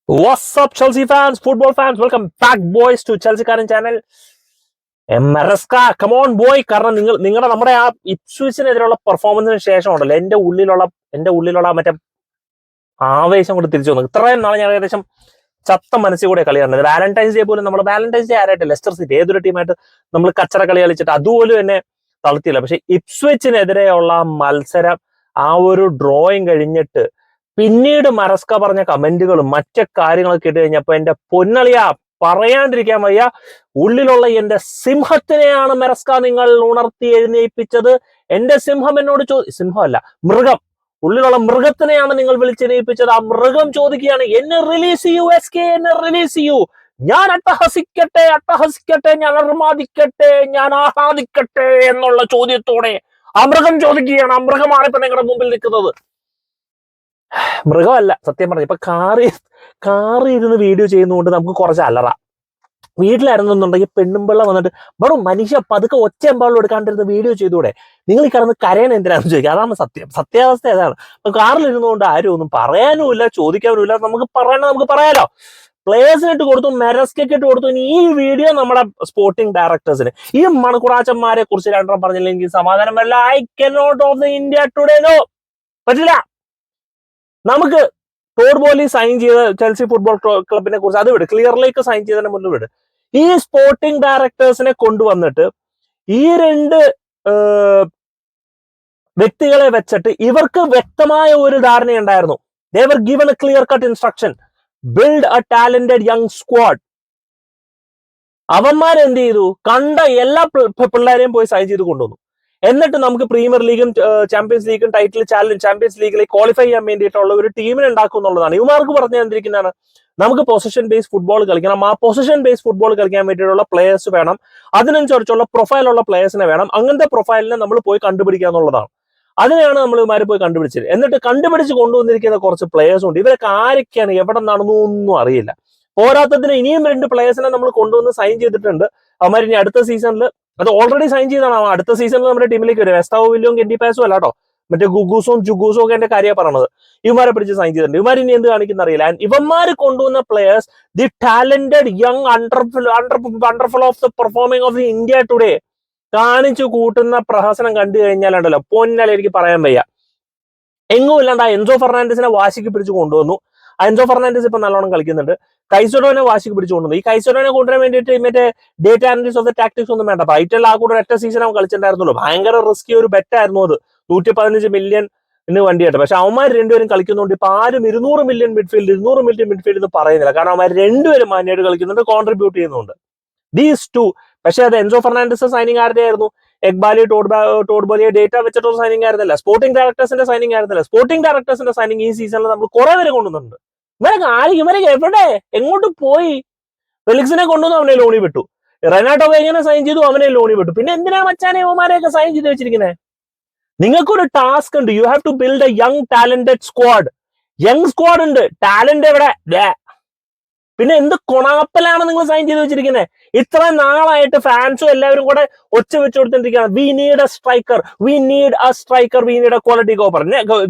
What's up, Chelsea fans, football fans? Welcome back, boys, to Chelsea Karen channel. മെറസ്ക come on boy. കാരണം നിങ്ങളുടെ നമ്മുടെ ആ ഇപ്സ്വിച്ചിനെതിരെയുള്ള പെർഫോമൻസിന് ശേഷം ഉണ്ടല്ലോ എന്റെ ഉള്ളിലുള്ള മറ്റേ ആവേശം കൊണ്ട് തിരിച്ചു വന്നു. ഇത്രയും നാളെ ഞാൻ ഏകദേശം ചത്ത മനസ്സിൽ കൂടെ കളി കണ്ടത്. വാലന്റൈൻസ് ഡേ പോലും നമ്മൾ വാലന്റൈൻസ് ഡേ ആരായിട്ട് ലെസ്റ്റർ സിറ്റി ഏതൊരു ടീമായിട്ട് നമ്മൾ കച്ചറ കളി കളിച്ചിട്ട് അതുപോലും എന്നെ തളർത്തിയില്ല. പക്ഷെ ഇപ്സ്വിച്ചിനെതിരെയുള്ള മത്സരം ആ ഒരു ഡ്രോയിങ് കഴിഞ്ഞിട്ട് പിന്നീട് മറസ്ക പറഞ്ഞ കമന്റുകളും മറ്റു കാര്യങ്ങളൊക്കെ ഇട്ട് കഴിഞ്ഞപ്പോ എന്റെ പൊന്നളിയാ പറയാണ്ടിരിക്കാൻ വയ്യ. ഉള്ളിലുള്ള എന്റെ സിംഹത്തിനെയാണ് മെറസ്ക നിങ്ങൾ ഉണർത്തി എഴുന്നേൽപ്പിച്ചത്. എന്റെ സിംഹം എന്നോട് സിംഹമല്ല, മൃഗം, ഉള്ളിലുള്ള മൃഗത്തിനെയാണ് നിങ്ങൾ വിളിച്ചെണീപ്പിച്ചത്. ആ മൃഗം ചോദിക്കുകയാണ്, എന്നെ റിലീസ് ചെയ്യൂ SK, എന്നെ റിലീസ് ചെയ്യൂ. ഞാൻ അട്ടഹസിക്കട്ടെ, ഞാൻ അർമാദിക്കട്ടെ, ഞാൻ ആഹ്ലാദിക്കട്ടെ എന്നുള്ള ചോദ്യത്തോടെ ആ മൃഗം ചോദിക്കുകയാണ്. ആ മൃഗമാണ് ഇപ്പൊ നിങ്ങളുടെ മുമ്പിൽ നിൽക്കുന്നത്. മൃഗമല്ല, സത്യം പറഞ്ഞു. ഇപ്പൊ കാറി ഇരുന്ന് വീഡിയോ ചെയ്യുന്നതുകൊണ്ട് നമുക്ക് കുറച്ച് അലറ. വീട്ടിലായിരുന്നുണ്ടെങ്കിൽ പെണ്ണുമ്പിള്ള വന്നിട്ട് വെറും മനുഷ്യ പതുക്കെ ഒച്ചയമ്പാളും എടുക്കാണ്ടിരുന്ന് വീഡിയോ ചെയ്തൂടെ, നിങ്ങൾ ഈ കിടന്ന് കരയാൻ എന്തിനാണെന്ന് ചോദിക്കുക. അതാണ് സത്യാവസ്ഥ അതാണ്. അപ്പൊ കാറിലിരുന്നുകൊണ്ട് ആരും ഒന്നും പറയാനുമില്ല, ചോദിക്കാനുമില്ല. നമുക്ക് പറയാലോ. പ്ലേയേഴ്സിനിട്ട് കൊടുത്തു, മെറസ്കയ്ക്ക് ഇട്ട് കൊടുത്തു. ഇനി ഈ വീഡിയോ നമ്മുടെ സ്പോർട്ടിംഗ് ഡയറക്ടേഴ്സിന്, ഈ മണക്കുറാച്ചന്മാരെ കുറിച്ച് രണ്ടെണ്ണം പറഞ്ഞില്ലെങ്കിൽ സമാധാനം വരില്ല. I cannot of the India today, no, പറ്റില്ല. നമുക്ക് ടോഡ് ബോലി സൈൻ ചെയ്ത ചെൽസി ഫുട്ബോൾ ക്ലബിനെ കുറിച്ച് അത് വിട്, ക്ലിയറിലേക്ക് സൈൻ ചെയ്തതിന് മുന്നിൽ വിട്. ഈ സ്പോർട്ടിംഗ് ഡയറക്ടേഴ്സിനെ കൊണ്ടുവന്നിട്ട് ഈ രണ്ട് വ്യക്തികളെ വെച്ചിട്ട് ഇവർക്ക് വ്യക്തമായ ഒരു ധാരണയുണ്ടായിരുന്നു. they were given a clear cut instruction, build a talented young squad. അവന്മാരെന്ത് ചെയ്തു? കണ്ട എല്ലാ പിള്ളേരെയും പോയി സൈൻ ചെയ്ത് കൊണ്ടുവന്നു. എന്നിട്ട് നമുക്ക് പ്രീമിയർ ലീഗും ചാമ്പ്യൻസ് ലീഗും ടൈറ്റിൽ ചാലഞ്ച് ചാമ്പ്യൻസ് ലീഗിലേക്ക് ക്വാളിഫൈ ചെയ്യാൻ വേണ്ടിയിട്ടുള്ള ഒരു ടീമിനെ ഉണ്ടാക്കും എന്നുള്ളതാണ്. ഇവന്മാർക്ക് പറഞ്ഞു തന്നിരിക്കുന്നതാണ്, നമുക്ക് പൊസിഷൻ ബേസ് ഫുട്ബോൾ കളിക്കണം. ആ പൊസിഷൻ ബേസ് ഫുട്ബോൾ കളിക്കാൻ വേണ്ടിയിട്ടുള്ള പ്ലേയേഴ്സ് വേണം, അതിനനുസരിച്ചുള്ള പ്രൊഫൈലുള്ള പ്ലേയേഴ്സിനെ വേണം. അങ്ങനത്തെ പ്രൊഫൈലിനെ നമ്മൾ പോയി കണ്ടുപിടിക്കുക എന്നുള്ളതാണ്. അതിനെയാണ് നമ്മൾ ഇവന്മാർ പോയി കണ്ടുപിടിച്ചത്. എന്നിട്ട് കണ്ടുപിടിച്ച് കൊണ്ടുവന്നിരിക്കുന്ന കുറച്ച് പ്ലേയേഴ്സും ഉണ്ട്. ഇവരൊക്കെ ആരൊക്കെയാണ്, എവിടെ നടന്നൊന്നും അറിയില്ല. പോരാത്തതിന് ഇനിയും 2 പ്ലേയേഴ്സിനെ നമ്മൾ കൊണ്ടുവന്ന് സൈൻ ചെയ്തിട്ടുണ്ട്. അവന്മാർ ഇനി അടുത്ത സീസണിൽ, അത് ഓൾറെഡി സൈൻ ചെയ്താണ്, അടുത്ത സീസണിൽ നമ്മുടെ ടീമിലേക്ക് വരും. വെസ്താവോ വില്ലിയും കെന്റി പാസും അല്ല കേട്ടോ, മറ്റേ ജുഗൂസും ഒക്കെ എന്റെ കാര്യമാണ് പറഞ്ഞത്. ഇവന്മാരെ പിടിച്ച് സൈൻ ചെയ്തിട്ടുണ്ട്. ഇവന്മാർ ഇനി എന്ത് കാണിക്കുന്ന അറിയില്ല. ഇവന്മാർ കൊണ്ടുവന്ന players, the talented young wonderful of the performing of the India today കാണിച്ചു കൂട്ടുന്ന പ്രഹസനം കണ്ടു കഴിഞ്ഞാലുണ്ടല്ലോ പൊന്നല എനിക്ക് പറയാൻ വയ്യ. എങ്ങും ഇല്ലാണ്ട് ആ എൻസോ ഫെർണാണ്ടസിനെ വാശിക്ക് പിടിച്ച് കൊണ്ടുവന്നു. ആ എൻസോ ഫെർണാണ്ടസ് ഇപ്പൊ നല്ലോണം കളിക്കുന്നുണ്ട്. കൈസഡോനെ വാശിക്ക് പിടിച്ചു കൊണ്ടുവന്നു. ഈ കൈസഡോനെ കൊണ്ടുവരാൻ വേണ്ടിയിട്ട് മറ്റേ data analysis of the tactics ഒന്നും വേണ്ട. ഐറ്റൽ ആ കൂടെ ഒറ്റ സീസൺ അവൻ കളിച്ചിട്ടുണ്ടായിരുന്നുള്ളൂ. ഭയങ്കര റിസ്കി ഒരു ബെറ്റായിരുന്നു അത്, 115 മില്യൺ വണ്ടിയായിട്ട്. പക്ഷെ അവന്മാർ രണ്ടുപേരും കളിക്കുന്നുണ്ട്. ഇപ്പൊ ആരും 200 മില്യൺ മിഡ്ഫീൽഡ് എന്ന് പറയുന്നില്ല. കാരണം അവന്മാർ രണ്ടുപേരും മാന്യമായിട്ട് കളിക്കുന്നുണ്ട്, കോൺട്രിബ്യൂട്ട് ചെയ്യുന്നുണ്ട്. These two. പക്ഷെ അത് എൻസോ ഫെർണാണ്ടസ് സൈനിങ് ആരുടെ ആയിരുന്നു? എഗ്ബാലി, ടോഡ് ബോലിയെ ഡേറ്റ വെച്ചിട്ടുള്ള സൈനിങ് ആയിരുന്നില്ല. സ്പോർട്ടിംഗ് ഡയറക്ടേഴ്സിന്റെ സൈനിങ് ആയിരുന്നില്ല. സ്പോർട്ടിംഗ് ഡയറക്ടേഴ്സിന്റെ സൈനിങ് ഈ സീസണിൽ നമ്മൾ കുറെ പേരെ കൊണ്ടുവന്നിട്ടുണ്ട്. ഇവരൊക്കെ എവിടെ, എങ്ങോട്ട് പോയി? ഫെലിക്സിനെ കൊണ്ടുവന്നു, അവനെ ലോണി വിട്ടു. റെനാട്ടോ വേഗനെ സൈൻ ചെയ്തു, അവനെ ലോണി വിട്ടു. പിന്നെ എന്തിനാ മച്ചാനെ ഇവന്മാരെയൊക്കെ സൈൻ ചെയ്ത് വെച്ചിരിക്കുന്നത്? നിങ്ങൾക്കൊരു ടാസ്ക് ഉണ്ട്. You have to build a young talented squad. Young squad ഉണ്ട്, ടാലന്റ് എവിടെ? പിന്നെ എന്ത് കൊണാപ്പലാണ് നിങ്ങൾ സൈൻ ചെയ്ത് വെച്ചിരിക്കുന്നത്? ഇത്ര നാളായിട്ട് ഫാൻസും എല്ലാവരും കൂടെ ഒച്ച വെച്ച് കൊടുത്തിരിക്കുകയാണ്, we need A striker, we need A quality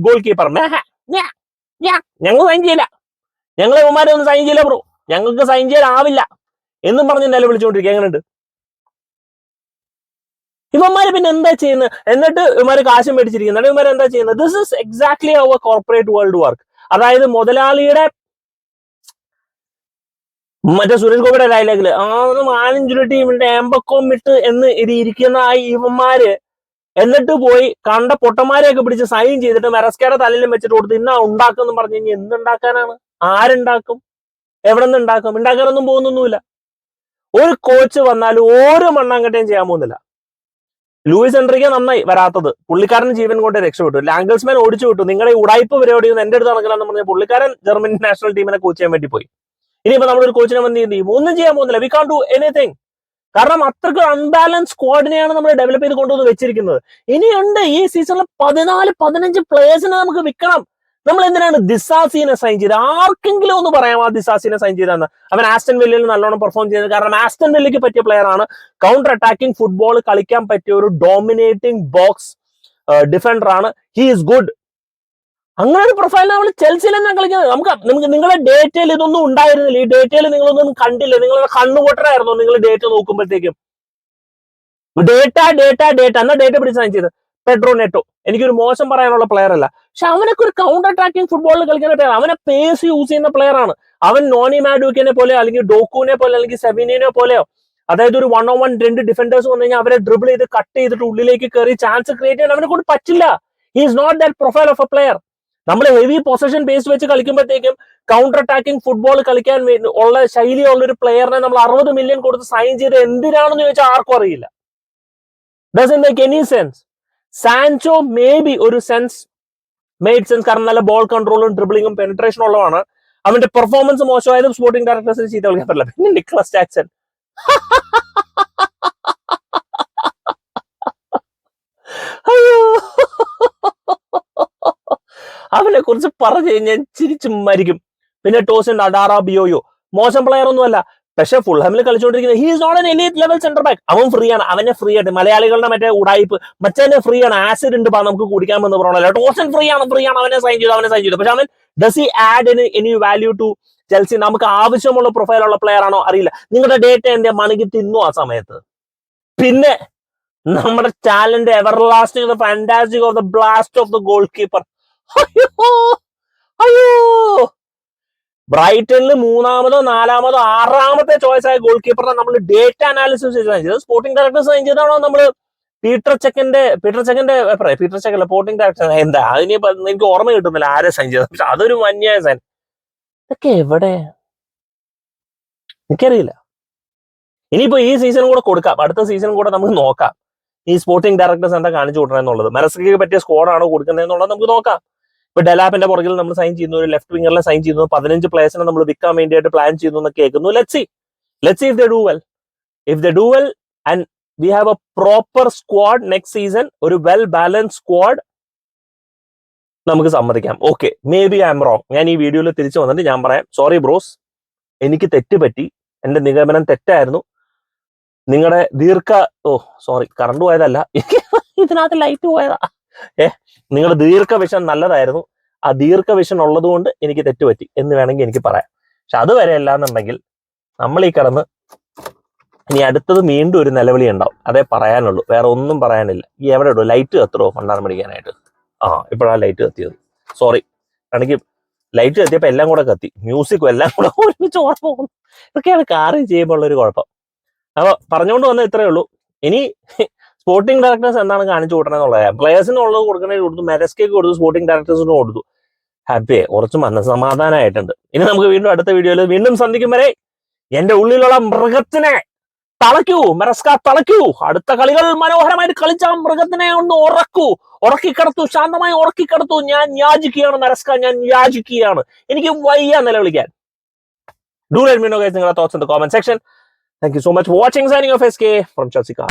goal keeper. ഞങ്ങൾ സൈൻ ചെയ്യില്ല, ഞങ്ങൾ ഇവന്മാരെ ഒന്നും സൈൻ ചെയ്യില്ല ബ്രോ, ഞങ്ങൾക്ക് സൈൻ ചെയ്യാനാവില്ല എന്നും പറഞ്ഞ് എന്തായാലും വിളിച്ചുകൊണ്ടിരിക്കുക. എങ്ങനെയുണ്ട് ഇവന്മാര്? പിന്നെ എന്താ ചെയ്യുന്നത്? എന്നിട്ട് ഇവന്മാര് കാശും മേടിച്ചിരിക്കുന്നത്. ഇവന്മാര് എന്താ ചെയ്യുന്നത്? This is exactly our corporate world work. അതായത് മുതലാളിയുടെ മറ്റേ സുരേഷ് ഗോപിയുടെ ഡയലോഗില് 4-5 ടീമിന്റെ ഏമ്പക്കോം ഇട്ട് എന്ന് ഇരിക്കുന്ന ആ ഇവന്മാര് എന്നിട്ട് പോയി കണ്ട പൊട്ടന്മാരെയൊക്കെ പിടിച്ച് സൈൻ ചെയ്തിട്ട് മെറസ്കയുടെ തലയിലും വെച്ചിട്ട് കൊടുത്ത് ഇന്നാ ഉണ്ടാക്കും എന്ന് പറഞ്ഞു കഴിഞ്ഞാൽ എന്തുണ്ടാക്കാനാണ്? ആരുണ്ടാക്കും? എവിടെ നിന്ന് ഉണ്ടാക്കും? ഉണ്ടാക്കാനൊന്നും പോകുന്നൊന്നുമില്ല. ഒരു കോച്ച് വന്നാലും ഓരോ മണ്ണാങ്കട്ടയും ചെയ്യാൻ പോകുന്നില്ല. ലൂയിസ് എൻട്രിക്ക നന്നായി വരാത്തത്, പുള്ളിക്കാരൻ ജീവൻ കൊണ്ട് രക്ഷപ്പെട്ടു. ലാംഗൽസ്മാൻ ഓടിച്ചു വിട്ടു. നിങ്ങളുടെ ഉടായ്പ പരിപാടിയൊന്നും എന്റെ അടുത്ത് നടക്കില്ലെന്ന് പറഞ്ഞ പുള്ളിക്കാരൻ ജർമ്മൻ നാഷണൽ ടീമിനെ കോച്ച് ചെയ്യാൻ വേണ്ടി പോയി. ഇനിയിപ്പോ നമ്മളൊരു കോച്ചിനെ വന്ന് എന്ത് ചെയ്യും? ഒന്നും ചെയ്യാൻ പോകുന്നില്ല. We can do anything. കാരണം അത്രക്ക് അൺബാലൻസ് സ്ക്വാഡിനെയാണ് നമ്മൾ ഡെവലപ്പ് ചെയ്ത് കൊണ്ടുവന്ന് വെച്ചിരിക്കുന്നത്. ഇനിയുണ്ട് ഈ സീസണിൽ 14-15 പ്ലേയേഴ്സിനെ നമുക്ക് വിൽക്കണം. നമ്മൾ എന്തിനാണ് ദിസാസിനെ സൈൻ ചെയ്ത്? ആർക്കെങ്കിലും ഒന്ന് പറയാം ആ ദിസാസിനെ സൈൻ ചെയ്തെന്ന്? അവൻ ആസ്റ്റൺ വില്ലയിൽ നല്ലോണം പെർഫോം ചെയ്തത്. കാരണം ആസ്റ്റൺ വില്ലയ്ക്ക് പറ്റിയ പ്ലെയർ ആണ്. കൗണ്ടർ അറ്റാക്കിംഗ് ഫുട്ബോൾ കളിക്കാൻ പറ്റിയ ഒരു ഡോമിനേറ്റിംഗ് ബോക്സ് ഡിഫൻഡർ ആണ്. He is good. അങ്ങനെ ഒരു പ്രൊഫൈൽ നമ്മൾ ചെൽസിയിൽ തന്നെ കളിക്കുന്നത്. നമുക്ക് നിങ്ങളുടെ ഡേറ്റയിൽ ഇതൊന്നും ഉണ്ടായിരുന്നില്ല. ഈ ഡേറ്റയിൽ നിങ്ങളൊന്നും കണ്ടില്ല. നിങ്ങളുടെ കണ്ണുപൊട്ടരായിരുന്നു നിങ്ങൾ ഡേറ്റ നോക്കുമ്പോഴത്തേക്കും. ഡേറ്റ എന്നാ ഡേറ്റ പിടിച്ച് സൈൻ ചെയ്ത് പെഡ്രോ നെറ്റോ. എനിക്കൊരു മോശം പറയാനുള്ള പ്ലെയർ അല്ല, പക്ഷെ അവനൊക്കെ ഒരു കൗണ്ടർ അറ്റാക്കിംഗ് ഫുട്ബോളിൽ കളിക്കുന്ന പ്ലെയർ. അവനെ പേസ് യൂസ് ചെയ്യുന്ന പ്ലെയർ ആണ്. അവൻ നോനി മാഡൂക്കിനെ പോലെ അല്ലെങ്കിൽ ഡോക്കുവിനെ പോലെ അല്ലെങ്കിൽ സെവിനിനെ പോലെയോ, അതായത് ഒരു 1-on-1 2 ഡിഫൻഡേഴ്സ് വന്നു കഴിഞ്ഞാൽ അവരെ ഡ്രിബിൾ ചെയ്ത് കട്ട് ചെയ്തിട്ട് ഉള്ളിലേക്ക് കയറി ചാൻസ് ക്രിയേറ്റ് ചെയ്യാൻ അവനെ കൊണ്ട് പറ്റില്ല. He is not that profile of a player. നമ്മൾ ഹെവി പൊസഷൻ ബേസ് വെച്ച് കളിക്കുമ്പോഴത്തേക്കും കൗണ്ടർ അറ്റാക്കിംഗ് ഫുട്ബോൾ കളിക്കാൻ ഉള്ള ശൈലിയുള്ള ഒരു പ്ലെയറിനെ നമ്മൾ 60 മില്യൺ കൊടുത്ത് സൈൻ ചെയ്ത് എന്തിനാണെന്ന് ചോദിച്ചാൽ ആർക്കും അറിയില്ല. Doesn't make any sense. Sancho may be ഒരു മെയ്ഡ് സെൻസ്, കാരണം നല്ല ബോൾ കൺട്രോളും ഡ്രിബിളിങ്ങും പെനിട്രേഷനും ഉള്ളതാണ്. അവന്റെ പെർഫോമൻസ് മോശമായതും സ്പോർട്ടിംഗ് ഡയറക്ടേഴ്സിന് ചീത്ത വിളിക്കാൻ പറ്റില്ല. പിന്നെ നിക്ലസ് ജാക്സൺ, അയ്യോ, അവനെ കുറിച്ച് പറഞ്ഞു കഴിഞ്ഞാൽ ചിരിച്ചു മരിക്കും. പിന്നെ ടോസിൻ അഡാറാബിയോയോ മോശം പ്ലെയർ ഒന്നുമല്ല, പക്ഷെ ഫുൾഹാമിൽ കളിച്ചുകൊണ്ടിരിക്കുന്നത് he is not an elite level centre back. അവൻ ഫ്രീ ആണ്, അവനെ ഫ്രീ ആയിട്ട് മലയാളികളുടെ മറ്റേ ഉടായ്പ് മച്ചനെ ഫ്രീ ആണ്, ആസിഡ് ഉണ്ട് നമുക്ക് കുടിക്കാമെന്ന് പറയണല്ലോ. ടോസൻ ഫ്രീ ആണ്, അവനെ സൈൻ ചെയ്തു. പക്ഷെ അവൻ does he add any value to Chelsea? നമുക്ക് ആവശ്യമുള്ള പ്രൊഫൈലുള്ള പ്ലെയർ ആണോ അറിയില്ല. നിങ്ങളുടെ ഡേറ്റ എന്റെ മണിക്ക് തിന്നു ആ സമയത്ത്. പിന്നെ നമ്മുടെ talent everlasting, fantastic of the blast of the goal keeper. അയ്യോ, ബ്രൈറ്റണിൽ 3-മതോ 4-മതോ 6-മത്തെ ചോയ്സ് ആയ ഗോൾ കീപ്പറിനെ നമ്മൾ ഡേറ്റ അനാലിസിസ് ചെയ്ത് സ്പോർട്ടിംഗ് ഡയറക്ടർ സൈൻ ചെയ്താണോ നമ്മൾ പീറ്റർ ചെക്കല്ല സ്പോർട്ടിംഗ് ഡയറക്ടർ എന്താ അതിന് എനിക്ക് ഓർമ്മ കിട്ടുന്നില്ല ആരെ സൈൻ ചെയ്തത്. പക്ഷെ അതൊരു വന്യായ സൈൻ. ഇതൊക്കെ എവിടെ എനിക്കറിയില്ല. ഇനിയിപ്പോ ഈ സീസണും കൂടെ കൊടുക്കാം, അടുത്ത സീസണും കൂടെ നമുക്ക് നോക്കാം ഈ സ്പോർട്ടിംഗ് ഡയറക്ടേഴ്സ് എന്താ കാണിച്ചു കൊടുക്കണമെന്നുള്ളത്. മെറസ്കയ്ക്ക് പറ്റിയ സ്കോഡാണോ കൊടുക്കുന്നതെന്നുള്ളത് നമുക്ക് നോക്കാം. ഇപ്പൊ ഡെലാപ്പിന്റെ പുറകിൽ നമ്മൾ സൈൻ ചെയ്യുന്നു, ഒരു ലെഫ്റ്റ് വിംഗറിനെ സൈൻ ചെയ്യുന്നു, 15 പ്ലേയേഴ്സിനെ നമ്മൾ വിൽക്കാൻ വേണ്ടിയിട്ട് പ്ലാൻ ചെയ്യുന്നു എന്ന് കേൾക്കുന്നു. Let's see if they do well and we have a proper squad next season, ഒരു വെൽ ബാലൻസ് സ്ക്വാഡ്, നമുക്ക് സമ്മതിക്കാം. Okay, maybe I'm wrong. ഞാൻ ഈ വീഡിയോയിൽ തിരിച്ചു വന്നിട്ട് ഞാൻ പറയാം, സോറി ബ്രോസ്, എനിക്ക് തെറ്റുപറ്റി, എന്റെ നിഗമനം തെറ്റായിരുന്നു. നിങ്ങളുടെ സോറി, കറണ്ട് പോയതല്ല, ഇതിനകത്ത് ലൈറ്റ് പോയതാ. നിങ്ങളുടെ ദീർഘവിഷൻ നല്ലതായിരുന്നു. ആ ദീർഘവിഷൻ ഉള്ളത് കൊണ്ട് എനിക്ക് തെറ്റുപറ്റി എന്ന് വേണമെങ്കിൽ എനിക്ക് പറയാം. പക്ഷെ അതുവരെ അല്ലാന്നുണ്ടെങ്കിൽ നമ്മൾ ഈ കിടന്ന് ഇനി അടുത്തത് വീണ്ടും ഒരു നിലവിളി ഉണ്ടാവും. അതേ പറയാനുള്ളൂ, വേറെ ഒന്നും പറയാനില്ല. ഈ എവിടെ ഇടും ലൈറ്റ് കത്തറോ മണ്ണാൻ പിടിക്കാനായിട്ട്? ഇപ്പോഴാണ് ലൈറ്റ് കത്തിയത്. സോറി, എനിക്ക് ലൈറ്റ് കത്തിയപ്പോൾ എല്ലാം കൂടെ കത്തി, മ്യൂസിക്കും എല്ലാം കൂടെ ഒരുമിച്ച് ഓർമ്മ പോകുന്നു. ഇതൊക്കെയാണ് കാറ് ചെയ്യുമ്പോൾ ഒരു കുഴപ്പം. അപ്പൊ പറഞ്ഞുകൊണ്ട് വന്ന ഇത്രയേ ഉള്ളൂ. ഇനി സ്പോർട്ടിംഗ് ഡയറക്ടേഴ്സ് എന്താണ് കാണിച്ചു കൂട്ടണമെന്നുള്ളത്, പ്ലേയേഴ്സിനുള്ളത് കൊടുക്കണേൽ കൊടുത്തു, മെരസ്കേക്ക് കൊടുത്തു, സ്പോർട്ടിംഗ് ഡയറക്ടേഴ്സിനും കൊടുത്തു. ഹാപ്പിയായി, കുറച്ച് മനസ്സമാധാനമായിട്ടുണ്ട്. ഇനി നമുക്ക് വീണ്ടും അടുത്ത വീഡിയോയിൽ വീണ്ടും സന്ധിക്കും വരെ എന്റെ ഉള്ളിലുള്ള മൃഗത്തിനെ തളയ്ക്കൂ, മെറസ്ക തളയ്ക്കൂ. അടുത്ത കളികൾ മനോഹരമായിട്ട് കളിച്ച മൃഗത്തിനെ ഒന്ന് ഉറക്കിക്കിടത്തു, ശാന്തമായി ഉറക്കിക്കിടത്തു. ഞാൻ യാചിക്കുകയാണ് മെറസ്ക, ഞാൻ യാചിക്കുകയാണ്. എനിക്ക് വയ്യ നിലവിളിക്കാൻ. Do let me know guys നിങ്ങളുടെ thoughts in the comment section. Thank you so much for watching. Signing off SK from Chelsea Car.